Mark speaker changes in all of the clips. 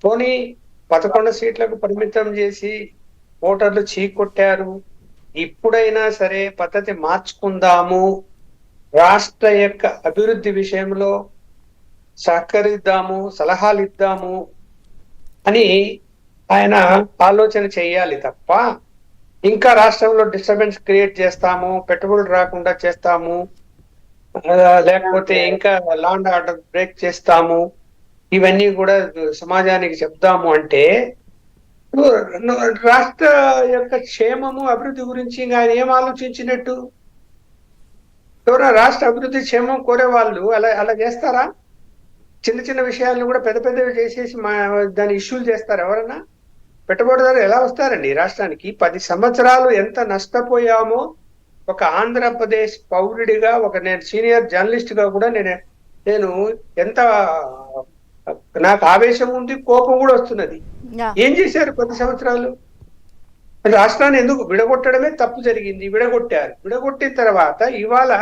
Speaker 1: పోనీ 11 సీట్లకు పరిమితం చేసి ఓటర్లు చీకొట్టారు. ఇప్పుడైనా సరే పద్ధతి మార్చుకుందాము, రాష్ట్ర యొక్క అభివృద్ధి విషయంలో సహకరిద్దాము, సలహాలు ఇద్దాము అని ఆయన ఆలోచన చేయాలి తప్ప ఇంకా రాష్ట్రంలో డిస్టర్బెన్స్ క్రియేట్ చేస్తాము, పెట్టుబడులు రాకుండా చేస్తాము, లేకపోతే ఇంకా లా అండ్ ఆర్డర్ బ్రేక్ చేస్తాము, ఇవన్నీ కూడా సమాజానికి చెప్తాము అంటే రాష్ట్ర యొక్క క్షేమము అభివృద్ధి గురించి ఆయన ఏం ఆలోచించినట్టు? ఎవరైనా రాష్ట్ర అభివృద్ధి క్షేమం కోరే వాళ్ళు అలా అలా చేస్తారా? చిన్న చిన్న విషయాలను కూడా పెద్ద పెద్దవి చేసేసి దాని ఇష్యూలు చేస్తారు ఎవరన్నా? పెట్టుబడిదారులు ఎలా వస్తారండి రాష్ట్రానికి? 10 సంవత్సరాలు ఎంత నష్టపోయామో ఒక ఆంధ్రప్రదేశ్ పౌరుడిగా, నేను సీనియర్ జర్నలిస్ట్ గా కూడా నేను ఎంత నాకు ఆవేశం ఉంది, కోపం కూడా వస్తున్నది. ఏం చేశారు 10 సంవత్సరాలు? రాష్ట్రాన్ని ఎందుకు విడగొట్టడమే తప్పు జరిగింది. విడగొట్టారు. విడగొట్టిన తర్వాత ఇవాళ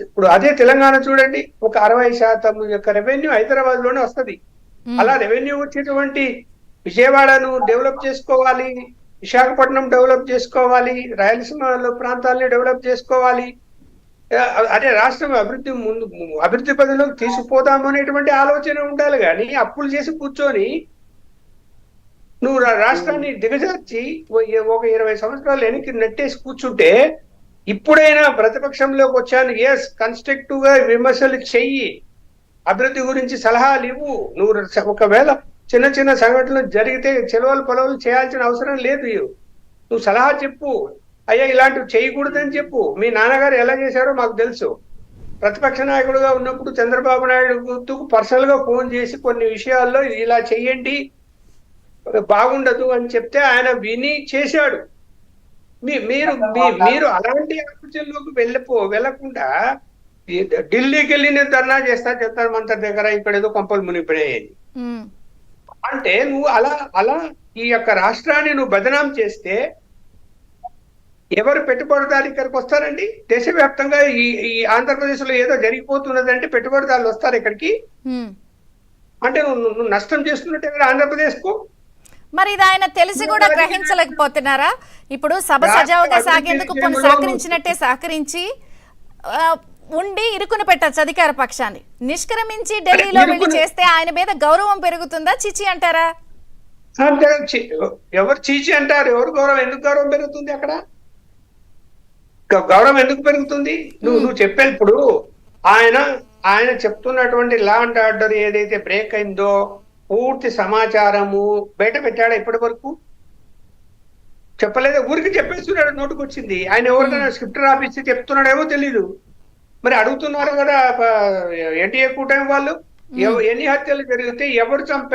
Speaker 1: ఇప్పుడు అదే తెలంగాణ చూడండి, ఒక 60% యొక్క రెవెన్యూ హైదరాబాద్ లోనే వస్తుంది. అలా రెవెన్యూ వచ్చేటువంటి విజయవాడను డెవలప్ చేసుకోవాలి, విశాఖపట్నం డెవలప్ చేసుకోవాలి, రాయలసీమలో ప్రాంతాలని డెవలప్ చేసుకోవాలి, అదే రాష్ట్రం అభివృద్ధి పదంలోకి తీసుకుపోదాము అనేటువంటి ఆలోచన ఉండాలి. కానీ అప్పులు చేసి కూర్చొని నువ్వు రాష్ట్రాన్ని దిగజార్చి ఒక 20 సంవత్సరాలు వెనక్కి నెట్టేసి కూర్చుంటే, ఇప్పుడైనా ప్రతిపక్షంలోకి వచ్చాను, ఎస్ కన్స్ట్రక్టివ్ గా విమర్శలు చెయ్యి, అభివృద్ధి గురించి సలహాలు ఇవ్వు. నువ్వు ఒకవేళ చిన్న చిన్న సంఘటనలు జరిగితే చెలవలు పొలవలు చేయాల్సిన అవసరం లేదు. నువ్వు సలహా చెప్పు, అయ్యా ఇలాంటివి చేయకూడదని చెప్పు. మీ నాన్నగారు ఎలా చేశారో మాకు తెలుసు. ప్రతిపక్ష నాయకుడుగా ఉన్నప్పుడు చంద్రబాబు నాయుడు పర్సనల్ గా ఫోన్ చేసి కొన్ని విషయాల్లో ఇలా చెయ్యండి బాగుండదు అని చెప్తే ఆయన విని చేశాడు. మీరు అలాంటి ఆలోచనలోకి వెళ్లకుండా ఢిల్లీకి వెళ్ళి నేను ధర్నా చేస్తా చెప్తాను మంత్రి దగ్గర, ఇక్కడ ఏదో కొంపలు మునిగిపోయాయని అంటే నువ్వు అలా ఈ యొక్క రాష్ట్రాన్ని నువ్వు బదనాం చేస్తే ఎవరు పెట్టుబడిదారులు ఇక్కడికి వస్తారండి? దేశవ్యాప్తంగా ఈ ఆంధ్రప్రదేశ్ లో ఏదో జరిగిపోతున్నది అంటే పెట్టుబడిదారులు వస్తారు ఇక్కడికి. అంటే నువ్వు నష్టం చేస్తున్నట్టే కదా ఆంధ్రప్రదేశ్ కు.
Speaker 2: మరి ఇది ఆయన తెలిసి కూడా గ్రహించలేకపోతున్నారా? ఇప్పుడు సభ సజావుగా సాగేందుకు సహకరించినట్టే సహకరించి ఉండి ఇరుకుని పెట్టచ్చు అధికార పక్షాన్ని. నిష్క్రమించి ఢిల్లీలో వెళ్ళి చేస్తే ఆయన మీద గౌరవం పెరుగుతుందా, చిచి అంటారా?
Speaker 1: ఎవరు చీచి అంటారు? ఎవరు గౌరవం? ఎందుకు గౌరవం పెరుగుతుంది? అక్కడ గౌరవం ఎందుకు పెరుగుతుంది? నువ్వు చెప్పే ఇప్పుడు ఆయన చెప్తున్నటువంటి లా అండ్ ఆర్డర్ ఏదైతే బ్రేక్ అయిందో పూర్తి సమాచారము బయట పెట్టాడా? ఇప్పటి వరకు చెప్పలేదు. ఊరికి చెప్పేస్తున్నాడు, నోటుకు వచ్చింది. ఆయన ఎవరికైనా స్క్రిప్ట్ రాపిస్తే చెప్తున్నాడేమో తెలీదు. మరి అడుగుతున్నారు కదా ఎన్టీఏ కూటమి వాళ్ళు, ఎన్ని హత్యలు జరిగితే ఎవరు చంపారు,